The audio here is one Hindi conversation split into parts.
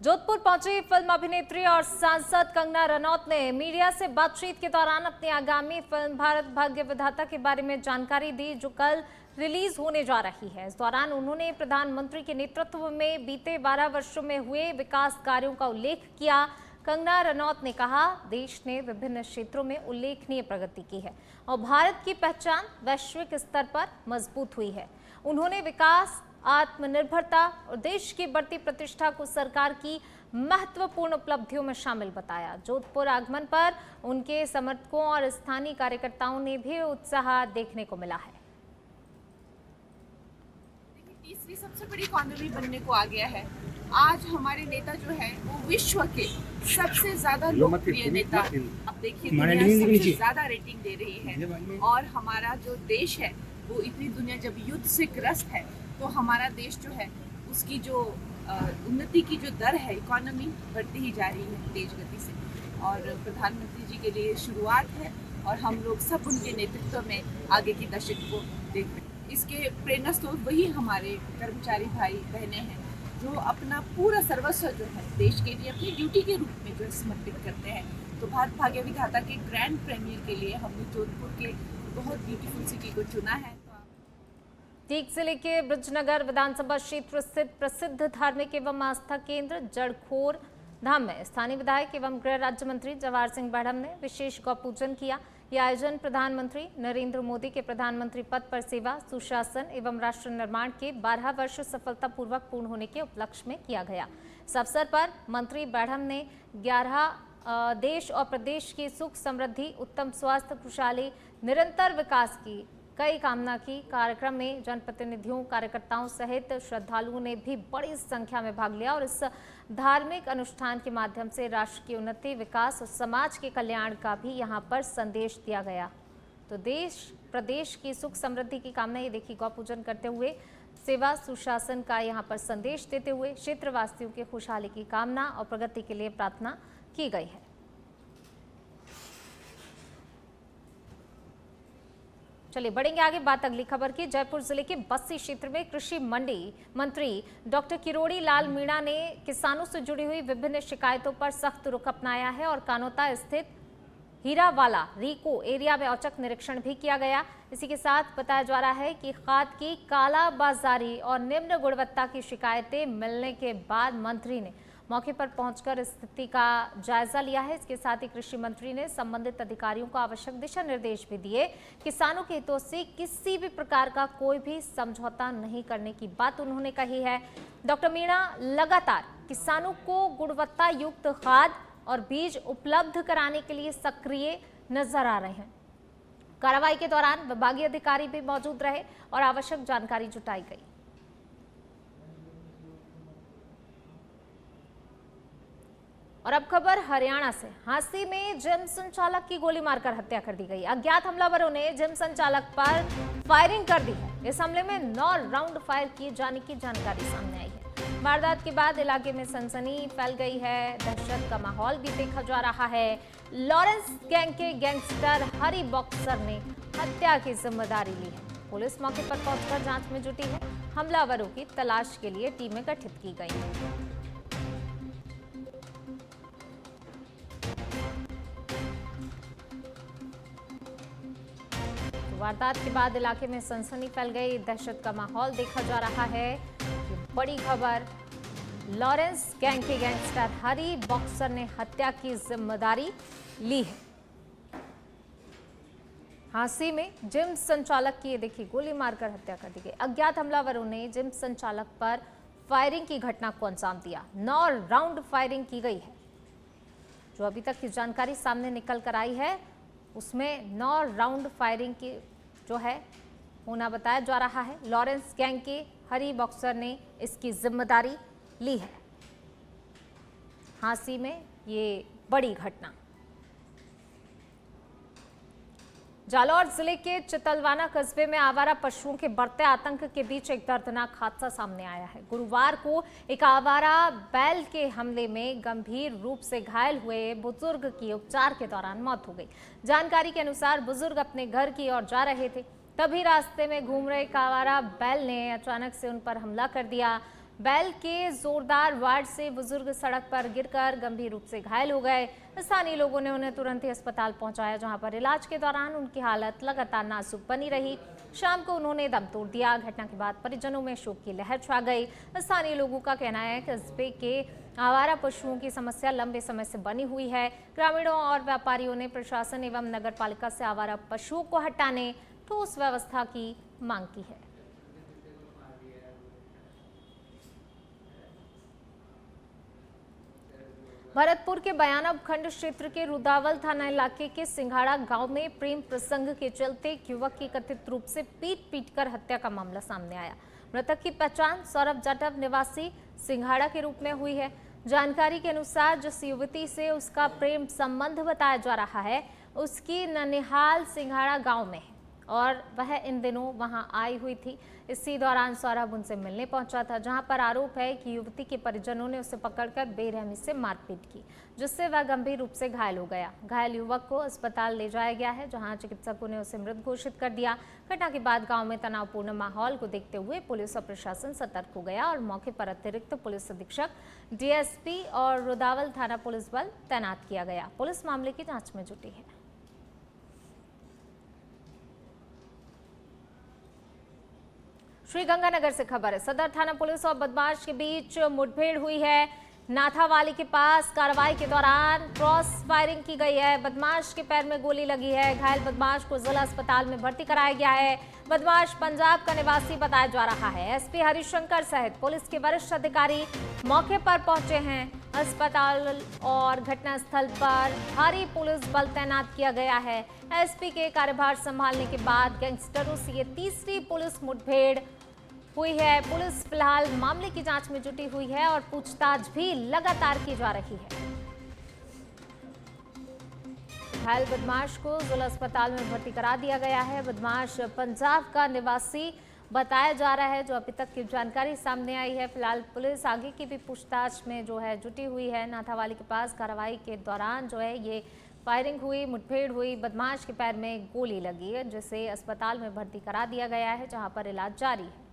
जोधपुर पहुंची फिल्म अभिनेत्री और सांसद कंगना रनौत ने मीडिया से बातचीत के दौरान अपनी आगामी फिल्म भारत भाग्य विधाता के बारे में जानकारी दी, जो कल रिलीज होने जा रही है। इस दौरान उन्होंने प्रधानमंत्री के नेतृत्व में बीते 12 वर्षों में हुए विकास कार्यों का उल्लेख किया। कंगना रनौत ने कहा, देश ने विभिन्न क्षेत्रों में उल्लेखनीय प्रगति की है और भारत की पहचान वैश्विक स्तर पर मजबूत हुई है। उन्होंने विकास, आत्मनिर्भरता और देश की बढ़ती प्रतिष्ठा को सरकार की महत्वपूर्ण उपलब्धियों में शामिल बताया। जोधपुर आगमन पर उनके समर्थकों और स्थानीय कार्यकर्ताओं ने भी उत्साह देखने को मिला है। तीसरी सबसे बड़ी इकोनॉमी बनने को आ गया है। आज हमारे नेता जो है वो विश्व के सबसे ज्यादा लोकप्रिय नेता, अब देखिए दुनिया सबसे ज्यादा रेटिंग दे रही है। और हमारा जो देश है वो इतनी दुनिया जब युद्ध से ग्रस्त है तो हमारा देश जो है उसकी जो उन्नति की जो दर है, इकोनॉमी बढ़ती ही जा रही है तेज गति से। और प्रधानमंत्री जी के लिए शुरुआत है और हम लोग सब उनके नेतृत्व में आगे की दशक को देख रहे हैं। इसके प्रेरणा स्रोत वही हमारे कर्मचारी भाई बहनें हैं जो अपना पूरा सर्वस्व जो है देश के लिए अपनी ड्यूटी के रूप में जो है समर्पित करते हैं। तो भारत भाग्य विधाता के ग्रैंड प्रीमियर के लिए हमने जोधपुर के बहुत ब्यूटीफुल सिटी को चुना है। ठीक जिले के ब्रजनगर विधानसभा क्षेत्र स्थित प्रसिद्ध धार्मिक एवं आस्था केंद्र जड़खोर धाम में स्थानीय विधायक एवं गृह राज्य मंत्री जवाहर सिंह बढ़म ने विशेष गौ पूजन किया। यह आयोजन प्रधानमंत्री नरेंद्र मोदी के प्रधानमंत्री पद पर सेवा, सुशासन एवं राष्ट्र निर्माण के 12 वर्ष सफलतापूर्वक पूर्ण होने के उपलक्ष्य में किया गया। इस अवसर पर मंत्री बढ़म ने 11 देश और प्रदेश की सुख समृद्धि, उत्तम स्वास्थ्य, खुशहाली, निरंतर विकास की कई कामना की। कार्यक्रम में जनप्रतिनिधियों, कार्यकर्ताओं सहित श्रद्धालुओं ने भी बड़ी संख्या में भाग लिया और इस धार्मिक अनुष्ठान के माध्यम से राष्ट्र की उन्नति, विकास और समाज के कल्याण का भी यहां पर संदेश दिया गया। तो देश प्रदेश की सुख समृद्धि की कामना, ये देखिए गौ पूजन करते हुए सेवा सुशासन का यहां पर संदेश देते हुए क्षेत्रवासियों के खुशहाली की कामना और प्रगति के लिए प्रार्थना की गई है। चलिए बढ़ेंगे आगे, बात अगली खबर की। जयपुर जिले के बस्सी क्षेत्र में कृषि मंडी मंत्री डॉक्टर किरोड़ी लाल मीणा ने किसानों से जुड़ी हुई विभिन्न शिकायतों पर सख्त रुख अपनाया है और कानोता स्थित हीरावाला रीको एरिया में औचक निरीक्षण भी किया गया। इसी के साथ बताया जा रहा है कि खाद की कालाबाजारी और निम्न गुणवत्ता की शिकायतें मिलने के बाद मंत्री ने मौके पर पहुंचकर स्थिति का जायजा लिया है। इसके साथ ही कृषि मंत्री ने संबंधित अधिकारियों को आवश्यक दिशा निर्देश भी दिए। किसानों के हितों से किसी भी प्रकार का कोई भी समझौता नहीं करने की बात उन्होंने कही है। डॉक्टर मीणा लगातार किसानों को गुणवत्ता युक्त खाद और बीज उपलब्ध कराने के लिए सक्रिय नजर आ रहे हैं। कार्रवाई के दौरान विभागीय अधिकारी भी मौजूद रहे और आवश्यक जानकारी जुटाई गई। और अब खबर हरियाणा से। हांसी में जिम संचालक की गोली मारकर हत्या कर दी गई। अज्ञात हमलावरों ने जिम संचालक पर फायरिंग कर दी है। इस हमले में 9 राउंड फायर किए जाने की जानकारी सामने आई है। वारदात के बाद इलाके में सनसनी फैल गई है, दहशत का माहौल भी देखा जा रहा है। लॉरेंस गैंग के गैंगस्टर हरी बॉक्सर ने हत्या की जिम्मेदारी ली है। पुलिस मौके पर पहुंचकर जांच में जुटी है। हमलावरों की तलाश के लिए टीमें गठित की गई हैं। वारदात के बाद इलाके में सनसनी फैल गई, दहशत का माहौल देखा जा रहा है। बड़ी खबर, लॉरेंस गैंग के गैंगस्टर हरी बॉक्सर ने हत्या की जिम्मेदारी ली है। हांसी में जिम संचालक की देखिए गोली मारकर हत्या कर दी गई। अज्ञात हमलावरों ने जिम संचालक पर फायरिंग की घटना को अंजाम दिया। 9 राउंड फायरिंग की गई है। जो अभी तक की जानकारी सामने निकल कर आई है उसमें 9 राउंड फायरिंग की जो है होना बताया जा रहा है। लॉरेंस गैंग के हरी बॉक्सर ने इसकी जिम्मेदारी ली है। हांसी में ये बड़ी घटना। जालौर जिले के चितलवाना कस्बे में आवारा पशुओं के बढ़ते आतंक के बीच एक दर्दनाक हादसा सामने आया है। गुरुवार को एक आवारा बैल के हमले में गंभीर रूप से घायल हुए बुजुर्ग की उपचार के दौरान मौत हो गई। जानकारी के अनुसार बुजुर्ग अपने घर की ओर जा रहे थे, तभी रास्ते में घूम रहे एक आवारा बैल ने अचानक से उन पर हमला कर दिया। बैल के जोरदार वार से बुजुर्ग सड़क पर गिरकर गंभीर रूप से घायल हो गए। स्थानीय लोगों ने उन्हें तुरंत ही अस्पताल पहुंचाया, जहां पर इलाज के दौरान उनकी हालत लगातार नाजुक बनी रही। शाम को उन्होंने दम तोड़ दिया। घटना के बाद परिजनों में शोक की लहर छा गई। स्थानीय लोगों का कहना है कि कस्बे के आवारा पशुओं की समस्या लंबे समय से बनी हुई है। ग्रामीणों और व्यापारियों ने प्रशासन एवं नगर पालिका से आवारा पशुओं को हटाने ठोस व्यवस्था की मांग की है। भरतपुर के बयाना उपखंड क्षेत्र के रुदावल थाना इलाके के सिंघाड़ा गांव में प्रेम प्रसंग के चलते युवक की कथित रूप से पीट कर हत्या का मामला सामने आया। मृतक की पहचान सौरभ जाटव निवासी सिंघाड़ा के रूप में हुई है। जानकारी के अनुसार जिस युवती से उसका प्रेम संबंध बताया जा रहा है, उसकी ननिहाल सिंघाड़ा गांव में है और वह इन दिनों वहां आई हुई थी। इसी दौरान सौरभ उनसे मिलने पहुंचा था, जहां पर आरोप है कि युवती के परिजनों ने उसे पकड़कर बेरहमी से मारपीट की, जिससे वह गंभीर रूप से घायल हो गया। घायल युवक को अस्पताल ले जाया गया है, जहां चिकित्सकों ने उसे मृत घोषित कर दिया। घटना के बाद गांव में तनावपूर्ण माहौल को देखते हुए पुलिस और प्रशासन सतर्क हो गया और मौके पर अतिरिक्त पुलिस अधीक्षक, डीएसपी और रुदावल थाना पुलिस बल तैनात किया गया। पुलिस मामले की जांच में जुटी है। श्रीगंगानगर से खबर है। सदर थाना पुलिस और बदमाश के बीच मुठभेड़ हुई है। नाथावाली के पास कार्रवाई के दौरान क्रॉस फायरिंग की गई है। बदमाश के पैर में गोली लगी है। घायल बदमाश को जिला अस्पताल में भर्ती कराया गया है। बदमाश पंजाब का निवासी बताया जा रहा है। एसपी हरिशंकर सहित पुलिस के वरिष्ठ अधिकारी मौके पर पहुंचे हैं। अस्पताल और घटनास्थल पर भारी पुलिस बल तैनात किया गया है। एसपी के कार्यभार संभालने के बाद गैंगस्टरों से ये तीसरी पुलिस मुठभेड़ हुई है। पुलिस फिलहाल मामले की जांच में जुटी हुई है और पूछताछ भी लगातार की जा रही है। घायल बदमाश को जिला अस्पताल में भर्ती करा दिया गया है। बदमाश पंजाब का निवासी बताया जा रहा है, जो अभी तक की जानकारी सामने आई है। फिलहाल पुलिस आगे की भी पूछताछ में जो है जुटी हुई है। नाथावाली के पास कार्रवाई के दौरान जो है ये फायरिंग हुई, मुठभेड़ हुई। बदमाश के पैर में गोली लगी है, जिसे अस्पताल में भर्ती करा दिया गया है, जहां पर इलाज जारी है।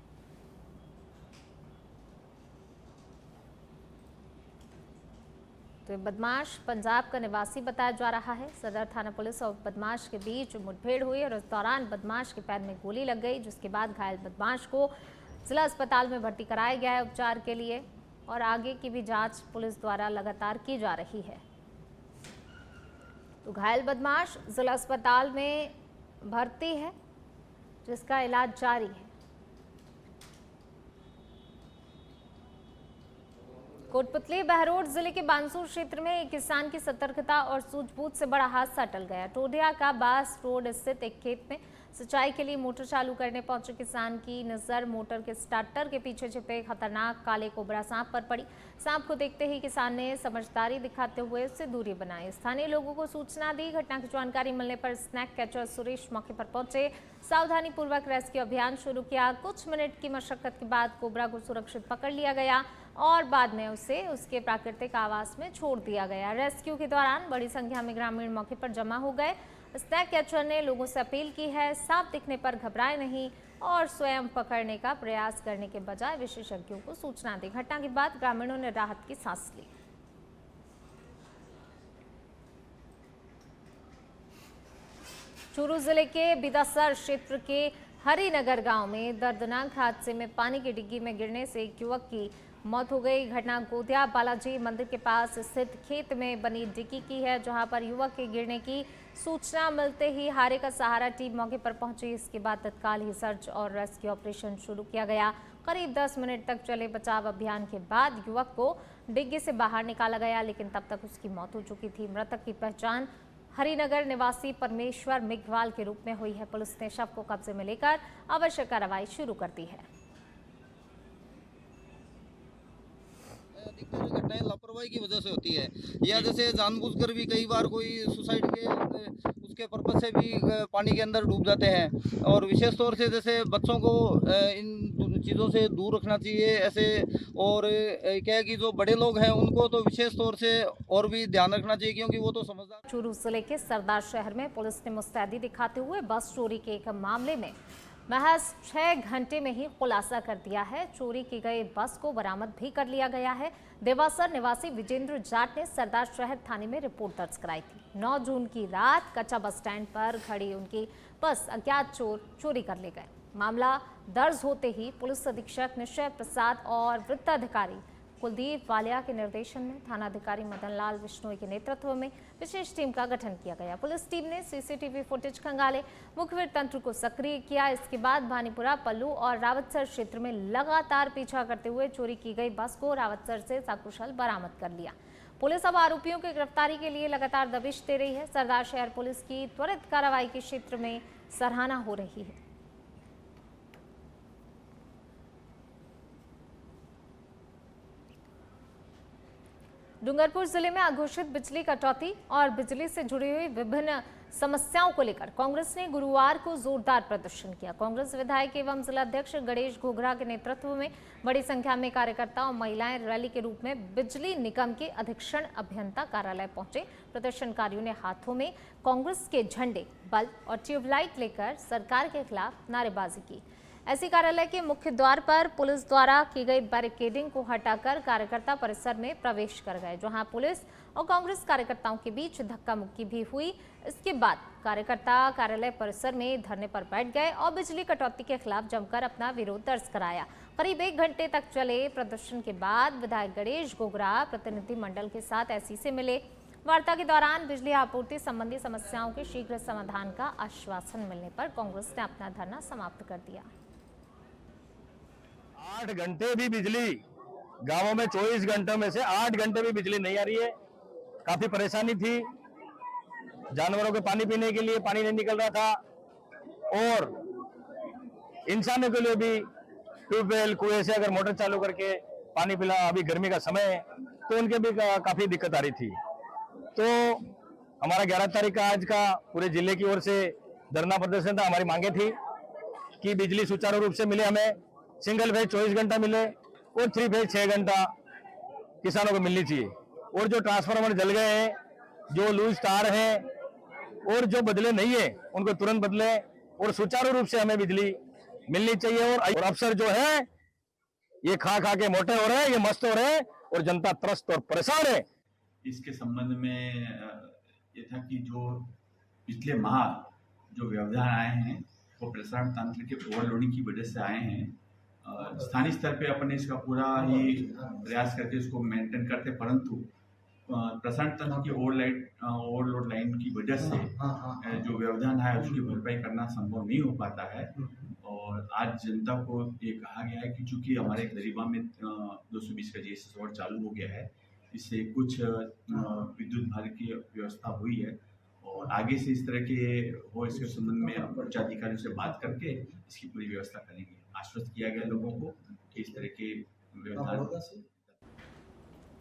तो बदमाश पंजाब का निवासी बताया जा रहा है। सदर थाना पुलिस और बदमाश के बीच मुठभेड़ हुई और इस दौरान बदमाश के पैर में गोली लग गई, जिसके बाद घायल बदमाश को जिला अस्पताल में भर्ती कराया गया है उपचार के लिए और आगे की भी जांच पुलिस द्वारा लगातार की जा रही है। तो घायल बदमाश जिला अस्पताल में भर्ती है, जिसका इलाज जारी है। कोटपुतली बहरोड जिले के बानसूर क्षेत्र में एक किसान की सतर्कता और सूझबूझ से बड़ा हादसा टल गया। टोडिया का बास रोड स्थित एक खेत में सिंचाई के लिए मोटर चालू करने पहुंचे किसान की नजर मोटर के स्टार्टर के पीछे छिपे खतरनाक काले कोबरा सांप पर पड़ी। सांप को देखते ही किसान ने समझदारी दिखाते हुए उससे दूरी बनाई। स्थानीय लोगों को सूचना दी। घटना की जानकारी मिलने पर स्नैक कैचर सुरेश मौके पर पहुंचे, सावधानी पूर्वक रेस्क्यू अभियान शुरू किया। कुछ मिनट की मशक्कत के बाद कोबरा को सुरक्षित पकड़ लिया गया और बाद में उसे उसके प्राकृतिक आवास में छोड़ दिया गया। रेस्क्यू के दौरान बड़ी संख्या में ग्रामीण मौके पर जमा हो गए। स्नैक कैचर ने लोगों से अपील की है, सांप दिखने पर घबराए नहीं और स्वयं पकड़ने का प्रयास करने के बजाय विशेषज्ञों को सूचना दी। घटना के बाद ग्रामीणों ने राहत की सांस ली। चूरू जिले के बिदासर क्षेत्र के हरिनगर गांव में दर्दनाक हादसे में पानी की डिग्गी में गिरने से एक युवक की मौत हो गई। घटना गोदिया बालाजी मंदिर के पास स्थित खेत में बनी डिग्गी की है, जहां पर युवक के गिरने की सूचना मिलते ही हारे का सहारा टीम मौके पर पहुंची। इसके बाद तत्काल ही सर्च और रेस्क्यू ऑपरेशन शुरू किया गया। करीब 10 मिनट तक चले बचाव अभियान के बाद युवक को डिग्गी से बाहर निकाला गया, लेकिन तब तक उसकी मौत हो चुकी थी। मृतक की पहचान हरिनगर निवासी परमेश्वर मेघवाल के रूप में हुई है। पुलिस ने शव को कब्जे में लेकर आवश्यक कार्रवाई शुरू कर दी है। अधिकतर घटनाएं लापरवाही की वजह से होती है, या जैसे जानबूझकर भी कई बार कोई सुसाइड के उसके पर्पज से भी पानी के अंदर डूब जाते हैं। और विशेष तौर से जैसे बच्चों को इन चीज़ों से दूर रखना चाहिए ऐसे। और क्या है कि जो बड़े लोग हैं उनको तो विशेष तौर से और भी ध्यान रखना चाहिए, क्योंकि वो तो समझदार। चूरू जिले के सरदार शहर में पुलिस ने मुस्तैदी दिखाते हुए बस चोरी के एक मामले में महज 6 घंटे में ही खुलासा कर दिया है। चोरी की गई बस को बरामद भी कर लिया गया है। देवासर निवासी विजेंद्र जाट ने सरदार शहर थाने में रिपोर्ट दर्ज कराई थी। 9 जून की रात कच्चा बस स्टैंड पर खड़ी उनकी बस अज्ञात चोर चोरी कर ले गए। मामला दर्ज होते ही पुलिस अधीक्षक निश्चय प्रसाद और वृत्ताधिकारी कुलदीप वालिया के निर्देशन में थानाधिकारी मदन लाल बिश्नोई के नेतृत्व में विशेष टीम का गठन किया गया। पुलिस टीम ने सीसीटीवी फुटेज खंगाले, मुखबिर तंत्र को सक्रिय किया। इसके बाद भानीपुरा, पल्लू और रावतसर क्षेत्र में लगातार पीछा करते हुए चोरी की गई बस को रावतसर से सकुशल बरामद कर लिया। पुलिस अब आरोपियों की गिरफ्तारी के लिए लगातार दबिश दे रही है। सरदार शहर पुलिस की त्वरित कार्रवाई के क्षेत्र में सराहना हो रही है। डूंगरपुर जिले में अघोषित बिजली कटौती और बिजली से जुड़ी हुई विभिन्न समस्याओं को लेकर कांग्रेस ने गुरुवार को जोरदार प्रदर्शन किया। कांग्रेस विधायक एवं जिलाध्यक्ष गणेश घोघरा के नेतृत्व में बड़ी संख्या में कार्यकर्ता और महिलाएं रैली के रूप में बिजली निगम के अधीक्षण अभियंता कार्यालय पहुंचे। प्रदर्शनकारियों ने हाथों में कांग्रेस के झंडे, बल्ब और ट्यूबलाइट लेकर सरकार के खिलाफ नारेबाजी की। ऐसी कार्यालय के मुख्य द्वार पर पुलिस द्वारा की गई बैरिकेडिंग को हटाकर कार्यकर्ता परिसर में प्रवेश कर गए, जहां पुलिस और कांग्रेस कार्यकर्ताओं के बीच धक्का मुक्की भी हुई। इसके बाद कार्यकर्ता कार्यालय परिसर में धरने पर बैठ गए और बिजली कटौती के खिलाफ जमकर अपना विरोध दर्ज कराया। करीब 1 घंटे तक चले प्रदर्शन के बाद विधायक गणेश घोघरा प्रतिनिधिमंडल के साथ एसई से मिले। वार्ता के दौरान बिजली आपूर्ति संबंधी समस्याओं के शीघ्र समाधान का आश्वासन मिलने पर कांग्रेस ने अपना धरना समाप्त कर दिया। 8 घंटे भी बिजली, गांवों में 24 घंटों में से 8 घंटे भी बिजली नहीं आ रही है। काफी परेशानी थी, जानवरों के पानी पीने के लिए पानी नहीं निकल रहा था और इंसानों के लिए भी ट्यूबवेल, कुएं से अगर मोटर चालू करके पानी पिला, अभी गर्मी का समय है तो उनके भी काफी दिक्कत आ रही थी। तो हमारा 11 तारीख का आज का पूरे जिले की ओर से धरना प्रदर्शन था। हमारी मांगे थी कि बिजली सुचारू रूप से मिले, हमें सिंगल फेज 24 घंटा मिले और 3 फेज 6 घंटा किसानों को मिलनी चाहिए। और जो ट्रांसफार्मर जल गए हैं, जो लूज तार हैं और जो बदले नहीं है उनको तुरंत बदले और सुचारू रूप से हमें बिजली मिलनी चाहिए। और अफसर जो है ये खा खा के मोटे हो रहे हैं, ये मस्त हो रहे हैं और जनता त्रस्त और परेशान है। इसके संबंध में ये था कि जो पिछले माह जो व्यवधान आए हैं वो प्रसारण तंत्र के ओवरलोडिंग की वजह से आए हैं। स्थानीय स्तर पे अपन इसका पूरा ही प्रयास करके इसको मेंटेन करते, परंतु प्रसारण तंत्र की ओवरलोड लाइन की वजह से जो व्यवधान है उसकी भरपाई करना संभव नहीं हो पाता है। और आज जनता को ये कहा गया है कि चूंकि हमारे गरीबा में 220 का जीएसटी और चालू हो गया है, इससे कुछ विद्युत भार की व्यवस्था हुई है और आगे से इस तरह के हो इसके संबंध में उच्च अधिकारियों से बात करके इसकी पूरी व्यवस्था करेंगे। आश्वस्त किया गया लोगों को कि इस तरह के व्यवधान।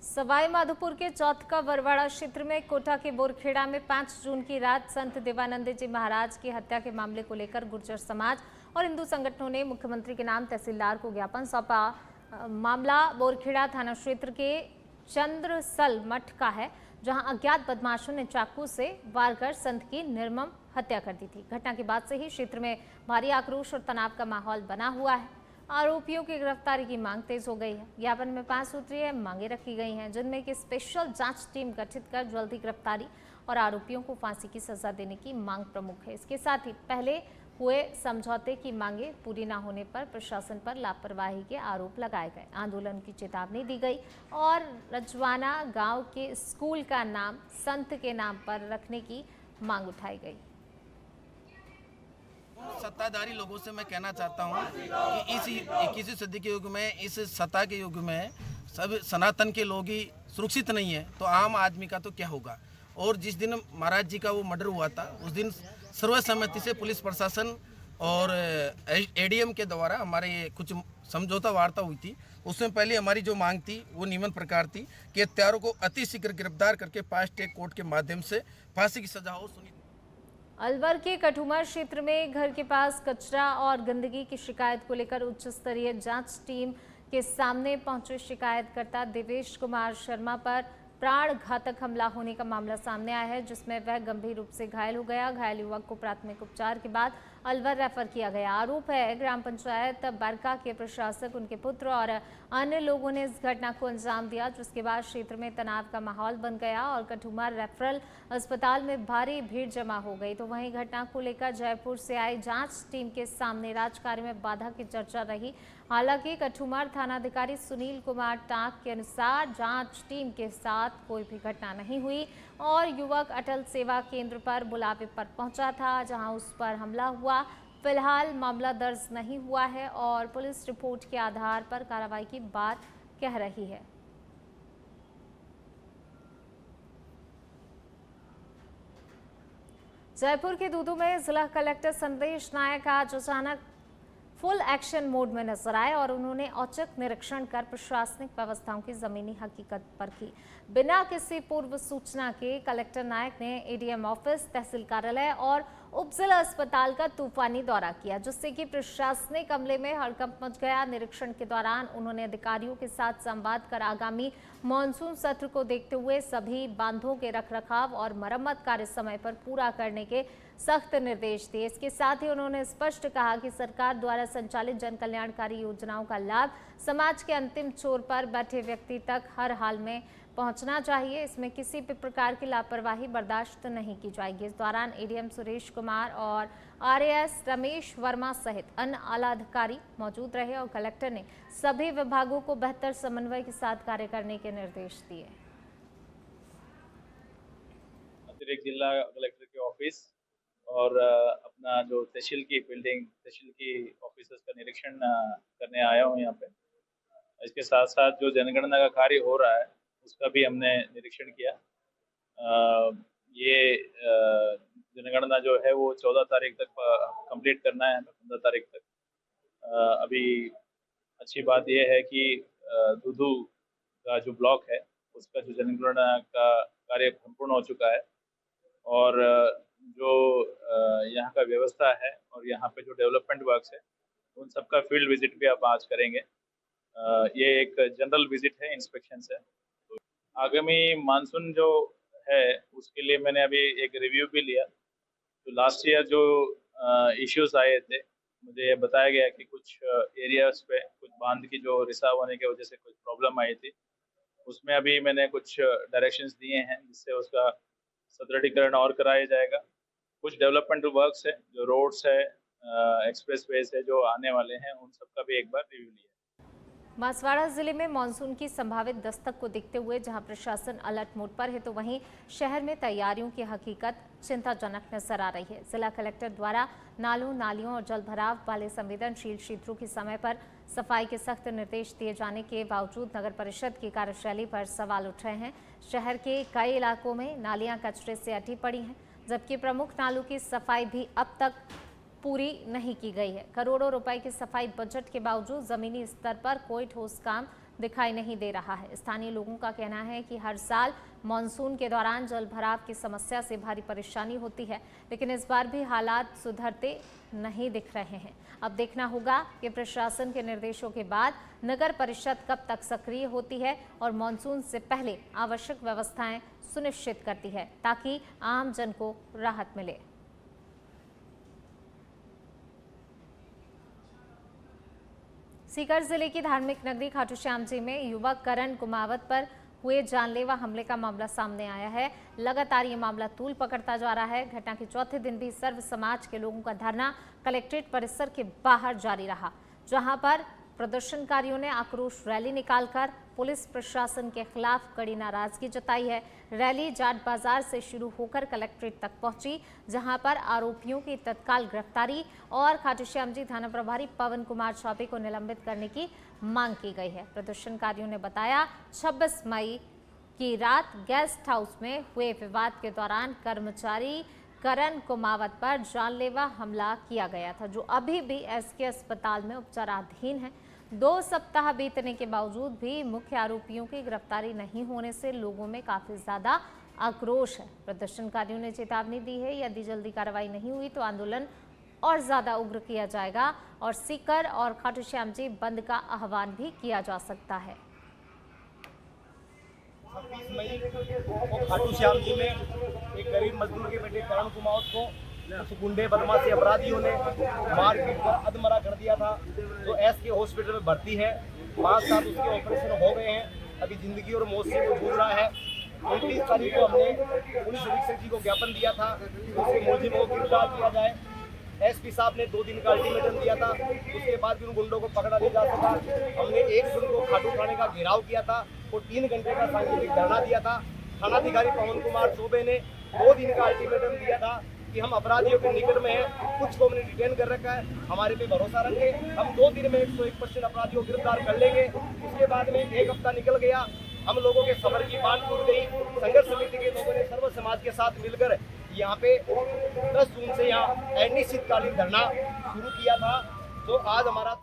सवाई माधोपुर के चौथका बरवाड़ा क्षेत्र में कोटा के बोरखेड़ा में 5 जून की रात संत देवानंद जी महाराज की हत्या के मामले को लेकर गुर्जर समाज और हिंदू संगठनों ने मुख्यमंत्री के नाम तहसीलदार को ज्ञापन सौंपा। मामला बोरखेड़ा थाना क्षेत्र के चंद्रसल मठ का है, जहां अज्ञात बदमाशों ने चाकू से वार कर संत की निर्मम हत्या कर दी थी। घटना के बाद से ही क्षेत्र में भारी आक्रोश और तनाव का माहौल बना हुआ है। आरोपियों की गिरफ्तारी की मांग तेज हो गई है। ज्ञापन में 5 सूत्रीय मांगे रखी गई हैं, जिनमें कि स्पेशल जांच टीम गठित कर जल्दी गिरफ्तारी और आरोपियों को फांसी की सजा देने की मांग प्रमुख है। इसके साथ ही पहले हुए समझौते की मांगे पूरी न होने पर प्रशासन पर लापरवाही के आरोप लगाए गए। आंदोलन की चेतावनी दी गई और रजवाना गांव के स्कूल का नाम संत के नाम पर रखने की मांग उठाई गई। सत्ताधारी लोगों से मैं कहना चाहता हूं कि इस 21वीं सदी के युग में, इस सत्ता के युग में सब सनातन के लोग ही सुरक्षित नहीं है तो आम आदमी का तो क्या होगा। और जिस दिन महाराज जी का वो मर्डर हुआ था उस दिन सर्वसम्मति से पुलिस प्रशासन और एडीएम के द्वारा हमारे कुछ समझौता वार्ता हुई थी। उसमें पहले हमारी जो मांग थी वो निम्न प्रकार थी कि हत्यारों को अति शीघ्र गिरफ्तार करके फास्ट ट्रैक कोर्ट के माध्यम से फांसी की सजा हो। अलवर के कठुमर क्षेत्र में घर के पास कचरा और गंदगी की शिकायत को लेकर उच्च स्तरीय जांच टीम के सामने पहुंचे शिकायतकर्ता देवेश कुमार शर्मा पर प्राण घातक हमला होने का मामला सामने आया है, जिसमें वह गंभीर रूप से घायल हो गया। घायल युवक को प्राथमिक उपचार के बाद अलवर रेफर किया गया। आरोप है ग्राम पंचायत बरका के प्रशासक, उनके पुत्र और अन्य लोगों ने इस घटना को अंजाम दिया, जिसके बाद क्षेत्र में तनाव का माहौल बन गया और कठुमार रेफरल अस्पताल में भारी भीड़ जमा हो गई। तो वहीं घटना को लेकर जयपुर से आई जांच टीम के सामने राजकार्य में बाधा की चर्चा रही। हालांकि कठुमार थानाधिकारी सुनील कुमार टाक के अनुसार जांच टीम के साथ कोई भी घटना नहीं हुई और युवक अटल सेवा केंद्र पर बुलावे पर पहुंचा था, जहां उस पर हमला हुआ। फिलहाल मामला दर्ज नहीं हुआ है और पुलिस रिपोर्ट के आधार पर कार्रवाई की बात कह रही है। जयपुर के दूदू में जिला कलेक्टर संदेश नायक आज अचानक फुल एक्शन मोड में नजर आए और उन्होंने औचक निरीक्षण कर प्रशासनिक व्यवस्थाओं की जमीनी हकीकत परखी। बिना किसी पूर्व सूचना के कलेक्टर नायक ने एडीएम ऑफिस, तहसील कार्यालय और उप जिला अस्पताल का तूफानी दौरा किया, जिससे कि प्रशासनिक अमले में हड़कंप मच गया। निरीक्षण के दौरान उन्होंने अधिकारियों के साथ संवाद कर आगामी मानसून सत्र को देखते हुए सभी बांधों के रखरखाव और मरम्मत कार्य समय पर पूरा करने के सख्त निर्देश दिए। इसके साथ ही उन्होंने स्पष्ट कहा कि सरकार द्वारा संचालित जन कल्याणकारी योजनाओं का लाभ समाज के अंतिम छोर पर बैठे व्यक्ति तक हर हाल में पहुंचना चाहिए। इसमें किसी भी प्रकार की लापरवाही बर्दाश्त नहीं की जाएगी। इस दौरान एडीएम सुरेश कुमार और आरएएस रमेश वर्मा सहित अन्य आला अधिकारी मौजूद रहे और कलेक्टर ने सभी विभागों को बेहतर समन्वय के साथ कार्य करने के निर्देश दिए। अतिरिक्त जिला कलेक्टर के ऑफिस और अपना जो तहसील की बिल्डिंग, तहसील की ऑफिसर्स का निरीक्षण करने आया हूँ यहाँ पे। इसके साथ साथ जो जनगणना का कार्य हो रहा है उसका भी हमने निरीक्षण किया। ये जनगणना जो है वो 14 तारीख तक कंप्लीट करना है, 15 तारीख तक। अभी अच्छी बात यह है कि दूदू का जो ब्लॉक है उसका जो जनगणना का कार्य संपूर्ण हो चुका है और जो यहाँ का व्यवस्था है और यहाँ पे जो डेवलपमेंट वर्क्स है उन सबका फील्ड विजिट भी आप आज करेंगे। ये एक जनरल विजिट है, इंस्पेक्शन है। तो आगामी मानसून जो है उसके लिए मैंने अभी एक रिव्यू भी लिया। तो लास्ट ईयर जो इश्यूज आए थे, मुझे बताया गया कि कुछ एरियाज पे कुछ बांध की जो रिसाव होने की वजह से कुछ प्रॉब्लम आई थी, उसमें अभी मैंने कुछ डायरेक्शंस दिए हैं जिससे उसका सुदृढ़ीकरण और कराया जाएगा। कुछ डेवलपमेंट वर्क्स है, जो रोड्स है, एक्सप्रेसवेज है जो आने वाले हैं, उन सबका भी एक बार रिव्यू लिया। बांसवाड़ा जिले में मानसून की संभावित दस्तक को देखते हुए जहां प्रशासन अलर्ट मोड पर है, तो वहीं शहर में तैयारियों की हकीकत चिंताजनक नजर आ रही है। जिला कलेक्टर द्वारा नालों, नालियों और जल भराव वाले संवेदनशील क्षेत्रों की समय पर सफाई के सख्त निर्देश दिए जाने के बावजूद नगर परिषद की कार्यशैली पर सवाल उठ रहे हैं। शहर के कई इलाकों में नालियां कचरे से अटी पड़ी हैं, जबकि प्रमुख नालों की सफाई भी अब तक पूरी नहीं की गई है। करोड़ों रुपए की सफाई बजट के बावजूद जमीनी स्तर पर कोई ठोस काम दिखाई नहीं दे रहा है। स्थानीय लोगों का कहना है कि हर साल मानसून के दौरान जल भराव की समस्या से भारी परेशानी होती है, लेकिन इस बार भी हालात सुधरते नहीं दिख रहे हैं। अब देखना होगा कि प्रशासन के निर्देशों के बाद नगर परिषद कब तक सक्रिय होती है और मानसून से पहले आवश्यक व्यवस्थाएं सुनिश्चित करती है, ताकि आम जन को राहत मिले। सीकर जिले की धार्मिक नगरी खाटू श्याम जी में युवक करण कुमावत पर हुए जानलेवा हमले का मामला सामने आया है। लगातार ये मामला तूल पकड़ता जा रहा है। घटना के चौथे दिन भी सर्व समाज के लोगों का धरना कलेक्ट्रेट परिसर के बाहर जारी रहा, जहां पर प्रदर्शनकारियों ने आक्रोश रैली निकालकर पुलिस प्रशासन के खिलाफ कड़ी नाराजगी जताई है। रैली जाट बाजार से शुरू होकर कलेक्ट्रेट तक पहुंची, जहां पर आरोपियों की तत्काल गिरफ्तारी और खाटू श्याम जी थाना प्रभारी पवन कुमार चौबे को निलंबित करने की मांग की गई है। प्रदर्शनकारियों ने बताया 26 मई की रात गेस्ट हाउस में हुए विवाद के दौरान कर्मचारी करण कुमावत पर जानलेवा हमला किया गया था, जो अभी भी एसके अस्पताल में उपचाराधीन है। 2 सप्ताह बीतने के बावजूद भी मुख्य आरोपियों की गिरफ्तारी नहीं होने से लोगों में काफी ज्यादा आक्रोश है। प्रदर्शनकारियों ने चेतावनी दी है, यदि जल्दी कार्रवाई नहीं हुई तो आंदोलन और ज्यादा उग्र किया जाएगा और सीकर और खाटू श्याम जी बंद का आह्वान भी किया जा सकता है। 26 मई को खाटू श्याम जी में एक गरीब मजदूर के बेटे करण कुमावत को उस गुंडे बदमाशी अपराधियों ने मारपीट कर अधमरा कर दिया था। जो SK हॉस्पिटल में भर्ती है, 5 साल उसके ऑपरेशन हो गए हैं, अभी जिंदगी और मौत से वो जूझ रहा है। 29 तारीख को हमने पुलिस अधीक्षक जी को ज्ञापन दिया था उसके मुलजिम को गिरफ्तार किया जाए। SP साहब ने 2 दिन का अल्टीमेटम दिया था, उसके बाद भी उन गुंडों को पकड़ा नहीं जा सका। हमने 1 जून को खाटू थाने का घेराव किया था और 3 घंटे का सांकेतिक धरना दिया था। थानाधिकारी पवन कुमार चौबे ने 2 दिन का अल्टीमेटम दिया था कि हम अपराधियों के निकट में हैं, कुछ को हमने डिटेन कर रखा है, हमारे पे भरोसा रखें, हम 2 दिन में 101% अपराधियों को गिरफ्तार कर लेंगे। उसके बाद में 1 हफ्ता निकल गया, हम लोगों के सबर की बांध टूट गई। संघर्ष समिति के लोगों ने सर्व समाज के साथ मिलकर यहाँ पे 10 जून से यहाँ अनिश्चितकालीन धरना शुरू किया था, जो आज हमारा